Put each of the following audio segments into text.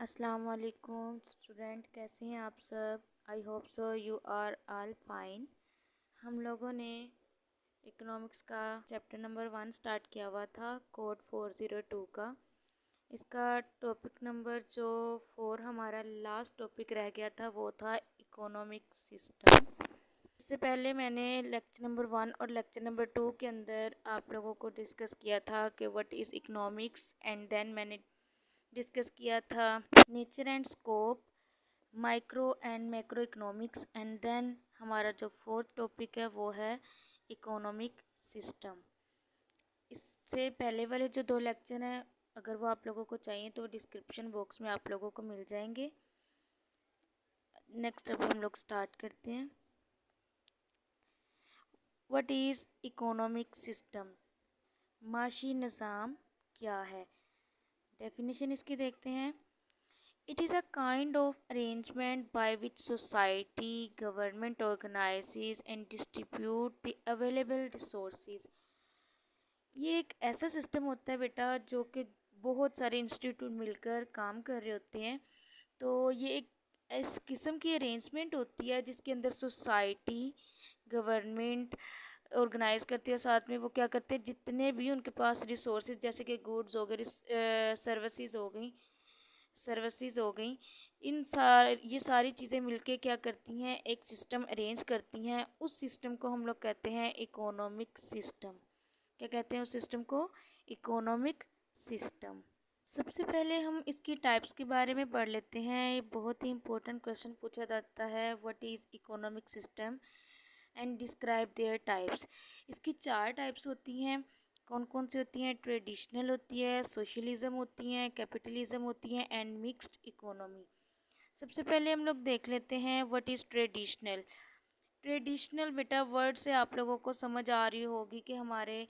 السلام علیکم اسٹوڈنٹ، کیسے ہیں آپ سب؟ I hope so you are all fine. ہم لوگوں نے اکنامکس کا چیپٹر نمبر 1 سٹارٹ کیا ہوا تھا، کوڈ 402 کا۔ اس کا ٹاپک نمبر جو 4 ہمارا لاسٹ ٹاپک رہ گیا تھا وہ تھا اکنامک سسٹم۔ اس سے پہلے میں نے لیکچر نمبر 1 اور لیکچر نمبر 2 کے اندر آپ لوگوں کو ڈسکس کیا تھا کہ what is economics, and then میں نے ڈسکس کیا تھا nature and scope, micro and macro economics, and then ہمارا جو 4تھ ٹاپک ہے وہ ہے اکنامک سسٹم۔ اس سے پہلے والے جو 2 لیکچر ہیں اگر وہ آپ لوگوں کو چاہیے تو ڈسکرپشن باکس میں آپ لوگوں کو مل جائیں گے۔ نیکسٹ اب ہم لوگ سٹارٹ کرتے ہیں۔ What is economic system? معاشی نظام کیا ہے؟ ڈیفینیشن اس کی دیکھتے ہیں۔ It is a kind of arrangement by which society, government organizes and distribute the available resources۔ یہ ایک ایسا سسٹم ہوتا ہے بیٹا جو کہ بہت سارے انسٹیٹیوٹ مل کر کام کر رہے ہوتے ہیں، تو یہ ایک اس قسم کی ارینجمنٹ ہوتی ہے جس کے اندر سوسائٹی، گورنمنٹ آرگنائز کرتی ہے، اور ساتھ میں وہ کیا کرتے ہیں جتنے بھی ان کے پاس ریسورسز جیسے کہ گوڈز ہو گئے، سروسز ہو گئیں، یہ ساری چیزیں مل کے کیا کرتی ہیں، ایک سسٹم ارینج کرتی ہیں۔ اس سسٹم کو ہم لوگ کہتے ہیں اکنامک سسٹم۔ کیا کہتے ہیں اس سسٹم کو؟ Economic system. سب سے پہلے ہم اس کی ٹائپس کے بارے میں پڑھ لیتے ہیں۔ یہ بہت ہی امپورٹنٹ کویشچن پوچھا جاتا ہے، what is economic system and describe their types. اس کی 4 ٹائپس ہوتی ہیں۔ کون کون سی ہوتی ہیں؟ ٹریڈیشنل ہوتی ہے، سوشلزم ہوتی ہیں، کیپٹلزم ہوتی ہیں، اینڈ مکسڈ اکانومی۔ سب سے پہلے ہم لوگ دیکھ لیتے ہیں what is traditional. Traditional beta word سے آپ لوگوں کو سمجھ آ رہی ہوگی کہ ہمارے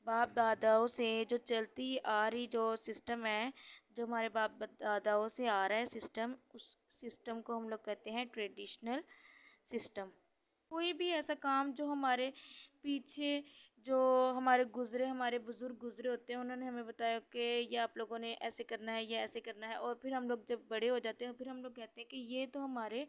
باپ داداؤں سے جو چلتی آ رہی جو سسٹم ہے، جو ہمارے باپ داداؤں سے آ رہا ہے سسٹم، اس سسٹم کو ہم لوگ کہتے ہیں ٹریڈیشنل سسٹم۔ کوئی بھی ایسا کام جو ہمارے پیچھے جو ہمارے بزرگ گزرے ہوتے ہیں، انہوں نے ہمیں بتایا کہ یہ آپ لوگوں نے ایسے کرنا ہے، یہ ایسے کرنا ہے، اور پھر ہم لوگ جب بڑے ہو جاتے ہیں پھر ہم لوگ کہتے ہیں کہ یہ تو ہمارے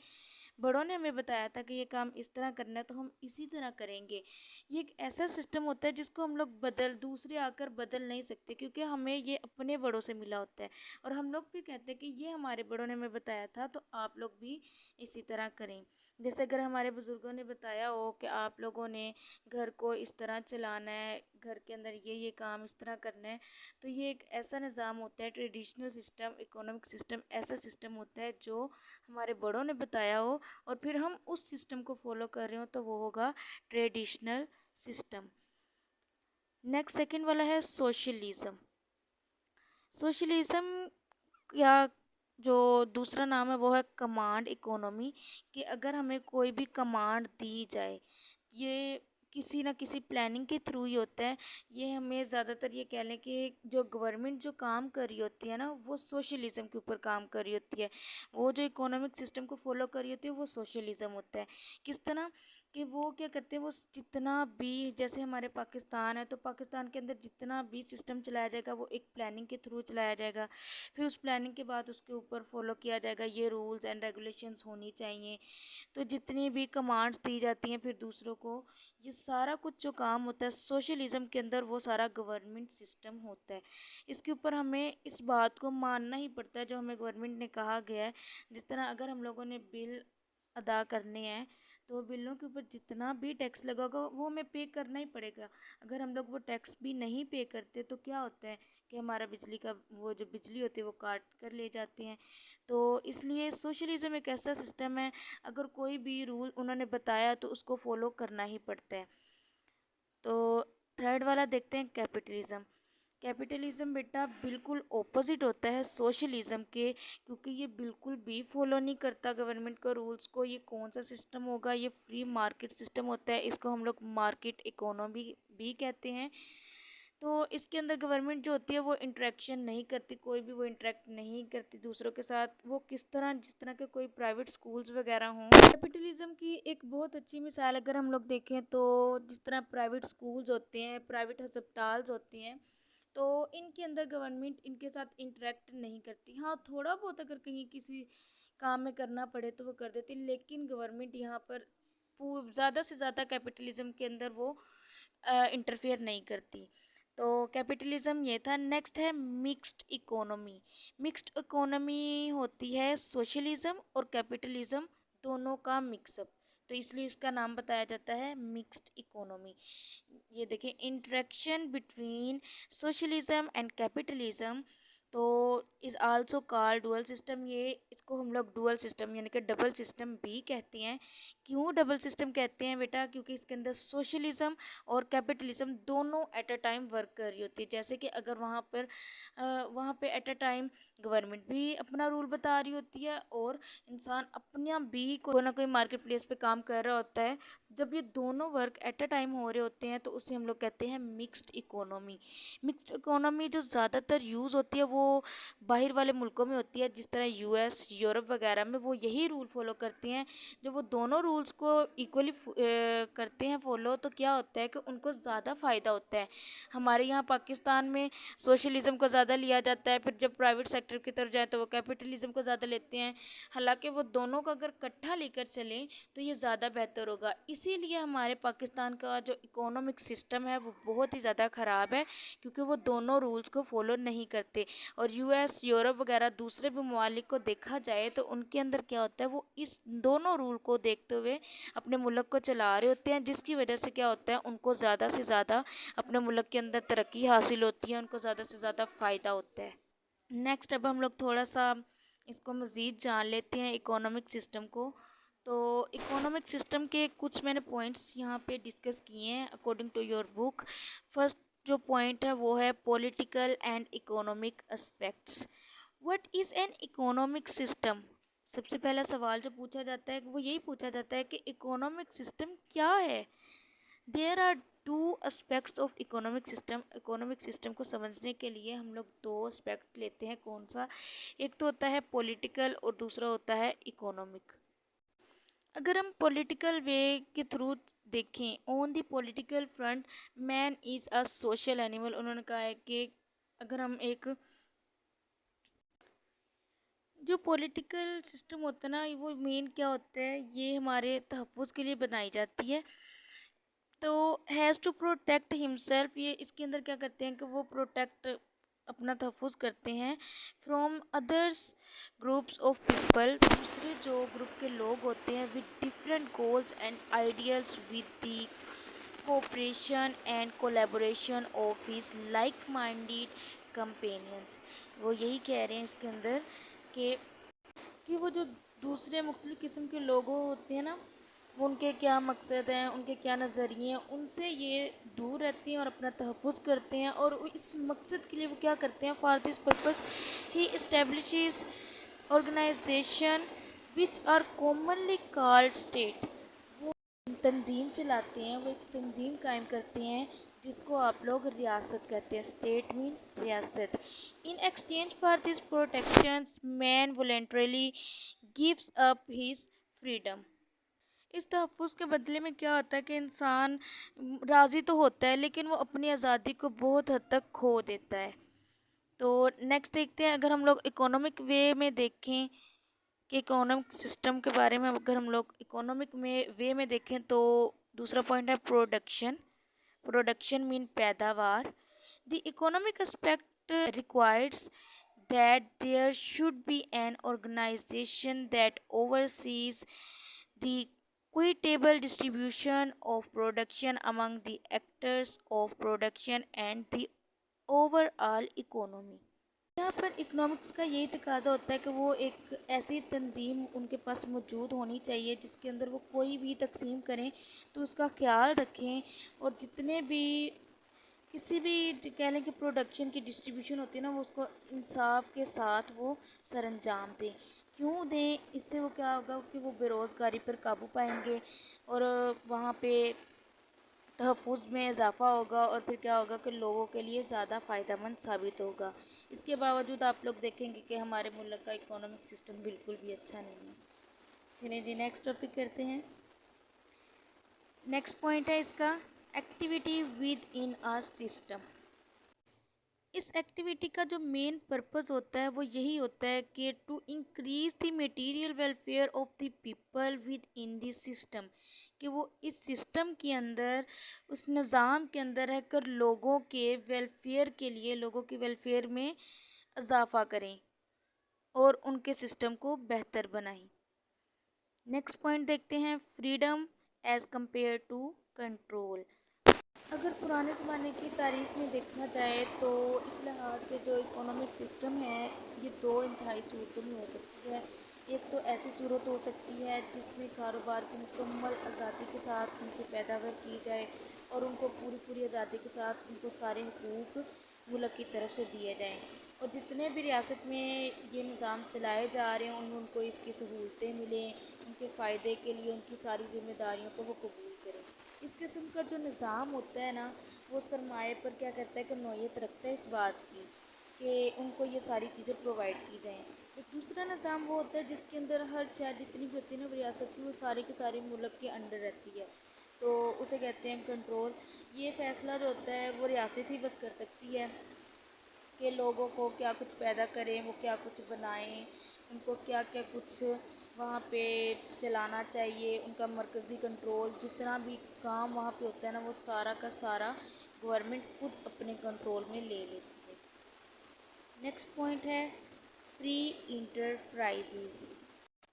بڑوں نے ہمیں بتایا تھا کہ یہ کام اس طرح کرنا ہے تو ہم اسی طرح کریں گے۔ یہ ایک ایسا سسٹم ہوتا ہے جس کو ہم لوگ دوسرے آ کر بدل نہیں سکتے، کیونکہ ہمیں یہ اپنے بڑوں سے ملا ہوتا ہے، اور ہم لوگ بھی کہتے ہیں کہ یہ ہمارے بڑوں نے ہمیں بتایا تھا تو آپ لوگ بھی اسی طرح کریں۔ جیسے اگر ہمارے بزرگوں نے بتایا ہو کہ آپ لوگوں نے گھر کو اس طرح چلانا ہے، گھر کے اندر یہ کام اس طرح کرنا ہے، تو یہ ایک ایسا نظام ہوتا ہے ٹریڈیشنل سسٹم، اکنامک سسٹم ایسا سسٹم ہوتا ہے جو ہمارے بڑوں نے بتایا ہو اور پھر ہم اس سسٹم کو فالو کر رہے ہوں تو وہ ہوگا ٹریڈیشنل سسٹم۔ نیکسٹ سیکنڈ والا ہے سوشلزم۔ سوشلزم یا جو دوسرا نام ہے وہ ہے کمانڈ اکانومی، کہ اگر ہمیں کوئی بھی کمانڈ دی جائے، یہ کسی نہ کسی پلاننگ کے تھرو ہی ہوتا ہے۔ یہ ہمیں زیادہ تر یہ کہہ لیں کہ جو گورنمنٹ جو کام کر رہی ہوتی ہے نا وہ سوشلزم کے اوپر کام کر رہی ہوتی ہے، وہ جو اکنامک سسٹم کو فالو کر رہی ہوتی ہے وہ سوشلزم ہوتا ہے۔ کس طرح کہ وہ کیا کرتے ہیں، وہ جتنا بھی جیسے ہمارے پاکستان ہے تو پاکستان کے اندر جتنا بھی سسٹم چلایا جائے گا وہ ایک پلاننگ کے تھرو چلایا جائے گا، پھر اس پلاننگ کے بعد اس کے اوپر فالو کیا جائے گا، یہ رولز اینڈ ریگولیشنز ہونی چاہیے۔ تو جتنی بھی کمانڈز دی جاتی ہیں پھر دوسروں کو، یہ سارا کچھ جو کام ہوتا ہے سوشلزم کے اندر وہ سارا گورنمنٹ سسٹم ہوتا ہے۔ اس کے اوپر ہمیں اس بات کو ماننا ہی پڑتا ہے جو ہمیں گورنمنٹ نے کہا گیا ہے۔ جس طرح اگر ہم لوگوں نے بل ادا کرنے ہیں تو بلوں کے اوپر جتنا بھی ٹیکس لگا ہوگا وہ ہمیں پے کرنا ہی پڑے گا۔ اگر ہم لوگ وہ ٹیکس بھی نہیں پے کرتے تو کیا ہوتا ہے کہ ہمارا بجلی کا وہ جو بجلی ہوتی ہے وہ کاٹ کر لے جاتے ہیں۔ تو اس لیے سوشلزم ایک ایسا سسٹم ہے، اگر کوئی بھی رول انہوں نے بتایا تو اس کو فالو کرنا ہی پڑتا ہے۔ تو تھرڈ والا دیکھتے ہیں کیپٹلزم۔ کیپٹلزم بیٹا بالکل اپوزٹ ہوتا ہے سوشلزم کے، کیونکہ یہ بالکل بھی فالو نہیں کرتا گورنمنٹ کو رولز کو۔ یہ کون سا سسٹم ہوگا؟ یہ فری مارکیٹ سسٹم ہوتا ہے، اس کو ہم لوگ مارکیٹ اکانومی بھی کہتے ہیں۔ تو اس کے اندر گورنمنٹ جو ہوتی ہے وہ انٹریکشن نہیں کرتی، کوئی بھی وہ انٹریکٹ نہیں کرتی دوسروں کے ساتھ، وہ جس طرح کے کوئی پرائیویٹ سکولز وغیرہ ہوں۔ کیپٹلزم کی ایک بہت اچھی مثال اگر ہم لوگ دیکھیں تو جس طرح پرائیویٹ سکولز ہوتے ہیں، پرائیویٹ ہسپتالز ہوتے ہیں، تو ان کے اندر گورنمنٹ ان کے ساتھ انٹریکٹ نہیں کرتی. ہاں تھوڑا بہت اگر کہیں کسی کام میں کرنا پڑے تو وہ کر دیتی، لیکن گورنمنٹ یہاں پر زیادہ سے زیادہ کیپٹلزم کے اندر وہ انٹرفیئر نہیں کرتی. تو کیپٹلزم یہ تھا. نیکسٹ ہے مکسڈ اکانومی. مکسڈ اکانومی ہوتی ہے سوشلزم اور کیپٹلزم دونوں کا مکس اپ، تو اس لیے اس کا نام بتایا جاتا ہے مکسڈ اکانومی. یہ دیکھیں interaction between socialism and capitalism تو is also call dual system. یہ اس کو ہم لوگ ڈوئل سسٹم یعنی کہ ڈبل سسٹم بھی کہتے ہیں. کیوں ڈبل سسٹم کہتے ہیں بیٹا؟ کیونکہ اس کے اندر سوشلزم اور کیپٹلزم دونوں ایٹ اے ٹائم ورک کر رہی ہوتی ہے. جیسے کہ اگر وہاں پہ ایٹ اے ٹائم گورنمنٹ بھی اپنا رول بتا رہی ہوتی ہے اور انسان اپنا بھی کوئی نہ کوئی مارکیٹ پلیس پہ کام کر رہا ہوتا ہے. جب یہ دونوں ورک ایٹ اے ٹائم ہو رہے ہوتے ہیں تو اسے ہم لوگ کہتے ہیں مکسڈ اکانومی. مکسڈ اکانومی جو زیادہ تر یوز ہوتی ہے وہ باہر والے ملکوں میں ہوتی ہے، جس طرح یو ایس، یورپ وغیرہ میں وہ یہی رول فالو کرتے ہیں. جب وہ دونوں رولز کو ایکولی کرتے ہیں فالو تو کیا ہوتا ہے کہ ان کو زیادہ فائدہ ہوتا ہے. ہمارے یہاں پاکستان میں سوشلزم کو زیادہ لیا جاتا ہے، پھر جب پرائیویٹ سیکٹر کی طرف جائیں تو وہ کیپٹلزم کو زیادہ لیتے ہیں. حالانکہ وہ دونوں کو اگر اکٹھا لے کر چلیں تو یہ زیادہ بہتر ہوگا. اسی لیے ہمارے پاکستان کا جو اکانومک سسٹم ہے وہ بہت ہی زیادہ خراب ہے، کیونکہ وہ دونوں رولز کو فالو نہیں کرتے. اور یو ایس، یورپ وغیرہ دوسرے بھی ممالک کو دیکھا جائے تو ان کے اندر کیا ہوتا ہے، وہ اس دونوں رول کو دیکھتے ہوئے اپنے ملک کو چلا رہے ہوتے ہیں، جس کی وجہ سے کیا ہوتا ہے ان کو زیادہ سے زیادہ اپنے ملک کے اندر ترقی حاصل ہوتی ہے، ان کو زیادہ سے زیادہ فائدہ ہوتا ہے. نیکسٹ اب ہم لوگ تھوڑا سا اس کو مزید جان لیتے ہیں اکانومک سسٹم کو. تو اکانومک سسٹم کے کچھ میں نے پوائنٹس یہاں پہ ڈسکس کیے ہیں according to your book. First جو پوائنٹ ہے وہ ہے political and economic aspects. What is an economic system? سب سے پہلا سوال جو پوچھا جاتا ہے وہ یہی پوچھا جاتا ہے کہ اکانومک سسٹم کیا ہے. There are two aspects of economic system. Economic system کو سمجھنے کے لیے ہم لوگ دو اسپیکٹ لیتے ہیں. کون سا؟ ایک تو ہوتا ہے پولیٹیکل اور دوسرا ہوتا ہے اکانومک. اگر ہم پولیٹیکل وے کے تھرو دیکھیں، on the political front man is a social animal. انہوں نے کہا ہے کہ اگر ہم ایک جو پولیٹیکل سسٹم ہوتا ہے نا وہ مین کیا ہوتا ہے، یہ ہمارے تحفظ کے لیے بنائی جاتی ہے. تو ہیز ٹو پروٹیکٹ ہمسیلف. یہ اس کے اندر کیا کرتے ہیں کہ وہ پروٹیکٹ اپنا تحفظ کرتے ہیں from others groups of people. دوسرے جو گروپ کے لوگ ہوتے ہیں with different goals and ideals with the cooperation and collaboration of his like minded companions. وہ یہی کہہ رہے ہیں اس کے اندر کہ وہ جو دوسرے مختلف قسم کے لوگ ہوتے ہیں نا، وہ ان کے کیا مقصد ہیں، ان کے کیا نظریے ہیں، ان سے یہ دور رہتے ہیں اور اپنا تحفظ کرتے ہیں. اور اس مقصد کے لیے وہ کیا کرتے ہیں، for this purpose he establishes organization which are commonly called state. وہ تنظیم چلاتے ہیں، وہ ایک تنظیم قائم کرتے ہیں جس کو آپ لوگ ریاست کہتے ہیں. اسٹیٹ مین ریاست. In exchange for these protections, man voluntarily gives up his freedom. اس تحفظ کے بدلے میں کیا ہوتا ہے کہ انسان راضی تو ہوتا ہے لیکن وہ اپنی آزادی کو بہت حد تک کھو دیتا ہے. تو نیکسٹ دیکھتے ہیں، اگر ہم لوگ اکانومک وے میں دیکھیں کہ اکانومک سسٹم کے بارے میں اگر ہم لوگ اکانومک وے میں دیکھیں تو دوسرا پوائنٹ ہے پروڈکشن. پروڈکشن مین پیداوار. The economic aspect requires that there should be an organization that oversees the equitable distribution of production among the actors of production and the overall economy. یہاں پر اکنامکس کا یہی تقاضا ہوتا ہے کہ وہ ایک ایسی تنظیم ان کے پاس موجود ہونی چاہیے جس کے اندر وہ کوئی بھی تقسیم کریں تو اس کا خیال رکھیں، اور جتنے بھی کسی بھی کہہ لیں کہ پروڈکشن کی ڈسٹریبیوشن ہوتی ہے نا وہ اس کو انصاف کے ساتھ وہ سر انجام دیں. کیوں دیں؟ اس سے وہ کیا ہوگا کہ وہ بے روزگاری پر قابو پائیں گے اور وہاں پہ تحفظ میں اضافہ ہوگا، اور پھر کیا ہوگا کہ لوگوں کے لیے زیادہ فائدہ مند ثابت ہوگا. اس کے باوجود آپ لوگ دیکھیں گے کہ ہمارے ملک کا اکانومک سسٹم بالکل بھی اچھا نہیں ہے. چلیں جی نیکسٹ ٹاپک کرتے ہیں. نیکسٹ پوائنٹ ہے اس کا activity within a system. اس ایکٹیویٹی کا جو مین پرپز ہوتا ہے وہ یہی ہوتا ہے کہ to increase the material welfare of the people within the system, کہ وہ اس سسٹم کے اندر، اس نظام کے اندر رہ کر لوگوں کے ویلفیئر کے لیے، لوگوں کے ویلفیئر میں اضافہ کریں اور ان کے سسٹم کو بہتر بنائیں۔ نیکسٹ پوائنٹ دیکھتے ہیں، freedom as compare to control. اگر پرانے زمانے کی تاریخ میں دیکھا جائے تو اس لحاظ سے جو اکنامک سسٹم ہے یہ دو انتہائی صورتوں میں ہو سکتی ہے۔ ایک تو ایسی صورت ہو سکتی ہے جس میں کاروبار کی مکمل آزادی کے ساتھ ان کی پیداوار کی جائے اور ان کو پوری آزادی کے ساتھ ان کو سارے حقوق ملک کی طرف سے دیے جائیں، اور جتنے بھی ریاست میں یہ نظام چلائے جا رہے ہیں ان کو اس کی سہولتیں ملیں، ان کے فائدے کے لیے ان کی ساری ذمہ داریوں کو وہ قبول کریں۔ اس قسم کا جو نظام ہوتا ہے نا وہ سرمایہ پر کیا کرتا ہے کہ نوعیت رکھتا ہے اس بات کی کہ ان کو یہ ساری چیزیں پرووائڈ کی جائیں۔ ایک دوسرا نظام وہ ہوتا ہے جس کے اندر ہر شہر جتنی بھی ہوتی ہے نا ریاست کی، وہ سارے کے سارے ملک کے انڈر رہتی ہے، تو اسے کہتے ہیں کنٹرول۔ یہ فیصلہ جو ہوتا ہے وہ ریاست ہی بس کر سکتی ہے کہ لوگوں کو کیا کچھ پیدا کریں، وہ کیا کچھ بنائیں، ان کو کیا کیا کچھ وہاں پہ چلانا چاہیے۔ ان کا مرکزی کنٹرول، جتنا بھی کام وہاں پہ ہوتا ہے نا وہ سارا کا سارا گورنمنٹ خود اپنے کنٹرول میں لے لیتی ہے۔ نیکسٹ پوائنٹ ہے، فری انٹرپرائزز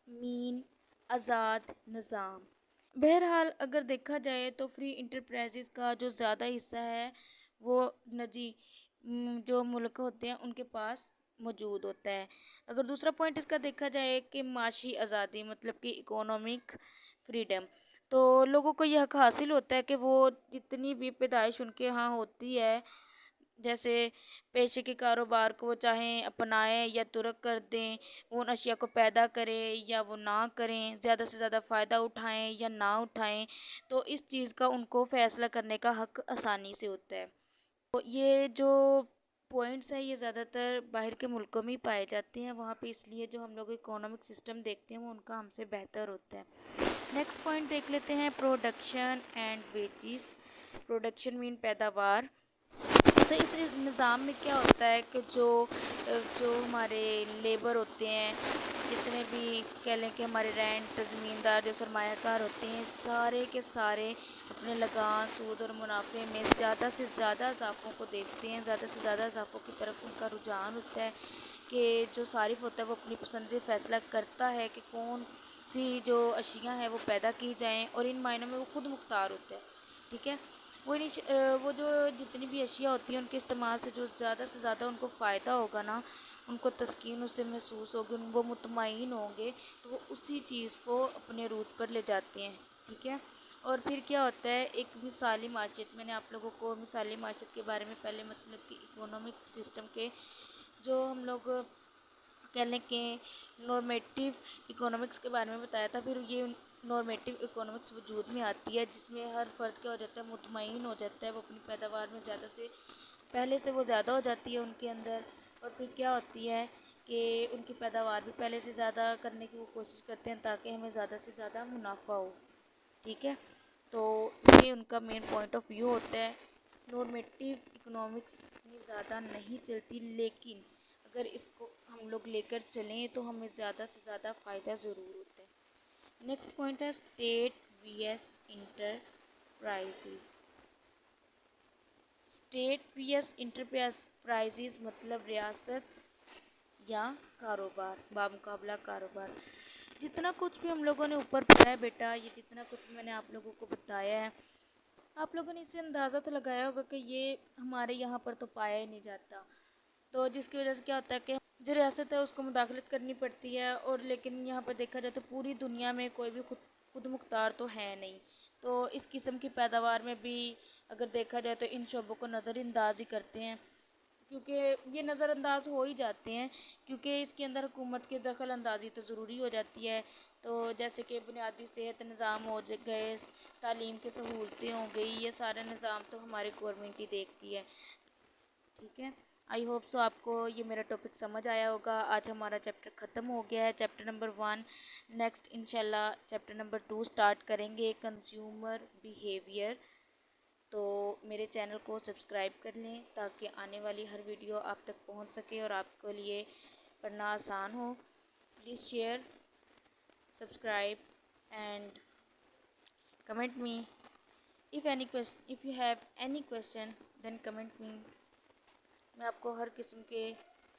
مین آزاد نظام۔ بہرحال اگر دیکھا جائے تو فری انٹرپرائزز کا جو زیادہ حصہ ہے وہ نجی جو ملک ہوتے ہیں ان کے پاس موجود ہوتا ہے۔ اگر دوسرا پوائنٹ اس کا دیکھا جائے کہ معاشی آزادی مطلب کہ اکنامک فریڈم، تو لوگوں کو یہ حق حاصل ہوتا ہے کہ وہ جتنی بھی پیدائش ان کے ہاں ہوتی ہے، جیسے پیشے کے کاروبار کو وہ چاہیں اپنائیں یا ترک کر دیں، وہ ان اشیاء کو پیدا کریں یا وہ نہ کریں، زیادہ سے زیادہ فائدہ اٹھائیں یا نہ اٹھائیں، تو اس چیز کا ان کو فیصلہ کرنے کا حق آسانی سے ہوتا ہے۔ تو یہ جو پوائنٹس ہیں یہ زیادہ تر باہر کے ملکوں میں ہی پائے جاتے ہیں، وہاں پہ اس لیے جو ہم لوگ اکنامک سسٹم دیکھتے ہیں وہ ان کا ہم سے بہتر ہوتا ہے۔ نیکسٹ پوائنٹ دیکھ لیتے ہیں، پروڈکشن اینڈ ویجز۔ پروڈکشن مین پیداوار۔ تو اس نظام میں کیا ہوتا ہے کہ جو ہمارے لیبر ہوتے ہیں، جتنے بھی کہہ لیں کہ ہمارے رینٹ زمیندار جو سرمایہ کار ہوتے ہیں، سارے کے سارے اپنے لگان، سود اور منافع میں زیادہ سے زیادہ اضافوں کو دیکھتے ہیں، زیادہ سے زیادہ اضافوں کی طرف ان کا رجحان ہوتا ہے کہ جو صارف ہوتا ہے وہ اپنی پسند سے فیصلہ کرتا ہے کہ کون سی جو اشیاء ہیں وہ پیدا کی جائیں، اور ان معنوں میں وہ خود مختار ہوتا ہے، ٹھیک ہے۔ وہ جو جتنی بھی اشیاء ہوتی ہیں ان کے استعمال سے جو زیادہ سے زیادہ ان کو فائدہ ہوگا نا، ان کو تسکین اس سے محسوس ہوگی، وہ مطمئن ہوں گے، تو وہ اسی چیز کو اپنے روٹ پر لے جاتے ہیں، ٹھیک ہے۔ اور پھر کیا ہوتا ہے، ایک مثالی معیشت، میں نے آپ لوگوں کو مثالی معیشت کے بارے میں پہلے مطلب کہ اکنامک سسٹم کے جو ہم لوگ کہہ لیں کہ نارمیٹیو اکنامکس کے بارے میں بتایا تھا، پھر یہ نارمیٹیو اکنامکس وجود میں آتی ہے جس میں ہر فرد کیا ہو جاتا ہے، مطمئن ہو جاتا ہے، وہ اپنی پیداوار میں زیادہ سے پہلے سے وہ زیادہ ہو جاتی ہے ان کے اندر، اور پھر کیا ہوتی ہے کہ ان کی پیداوار بھی پہلے سے زیادہ کرنے کی وہ کوشش کرتے ہیں تاکہ ہمیں زیادہ سے زیادہ منافع ہو، ٹھیک ہے۔ تو یہ ان کا مین پوائنٹ آف ویو ہوتا ہے۔ نارمیٹیو اکنامکس اتنی زیادہ نہیں چلتی، لیکن اگر اس کو ہم لوگ لے کر چلیں تو ہمیں زیادہ سے زیادہ فائدہ ضرور ہوتا ہے۔ نیکسٹ پوائنٹ ہے، state V S enterprises. State V S enterprises مطلب ریاست یا کاروبار، بامقابلہ کاروبار۔ جتنا کچھ بھی ہم لوگوں نے اوپر پڑھا ہے بیٹا، یہ جتنا کچھ بھی میں نے آپ لوگوں کو بتایا ہے، آپ لوگوں نے اس سے اندازہ تو لگایا ہوگا کہ یہ ہمارے یہاں پر تو پایا ہی نہیں جاتا، تو جس کی وجہ سے کیا ہوتا ہے کہ جو ریاست ہے اس کو مداخلت کرنی پڑتی ہے، اور لیکن یہاں پر دیکھا جائے تو پوری دنیا میں کوئی بھی خود مختار تو ہے نہیں، تو اس قسم کی پیداوار میں بھی اگر دیکھا جائے تو ان شعبوں کو نظر انداز ہی کرتے ہیں، کیونکہ یہ نظر انداز ہو ہی جاتے ہیں، کیونکہ اس کے اندر حکومت کی دخل اندازی تو ضروری ہو جاتی ہے، تو جیسے کہ بنیادی صحت نظام ہو گئے، تعلیم کی سہولتیں ہو گئی، یہ سارا نظام تو ہماری گورنمنٹ ہی دیکھتی ہے، ٹھیک ہے۔ آئی ہوپ سو آپ کو یہ میرا ٹاپک سمجھ آیا ہوگا۔ آج ہمارا چیپٹر ختم ہو گیا ہے، چیپٹر نمبر 1۔ نیکسٹ انشاءاللہ چیپٹر نمبر 2 سٹارٹ کریں گے، کنزیومر بیہیویئر۔ تو میرے چینل کو سبسکرائب کر لیں تاکہ آنے والی ہر ویڈیو آپ تک پہنچ سکے اور آپ کے لیے پڑھنا آسان ہو. Please share, subscribe and comment me. if you have any question then comment me. میں آپ کو ہر قسم کے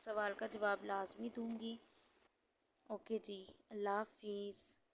سوال کا جواب لازمی دوں گی. اوکے جی, اللہ حافظ.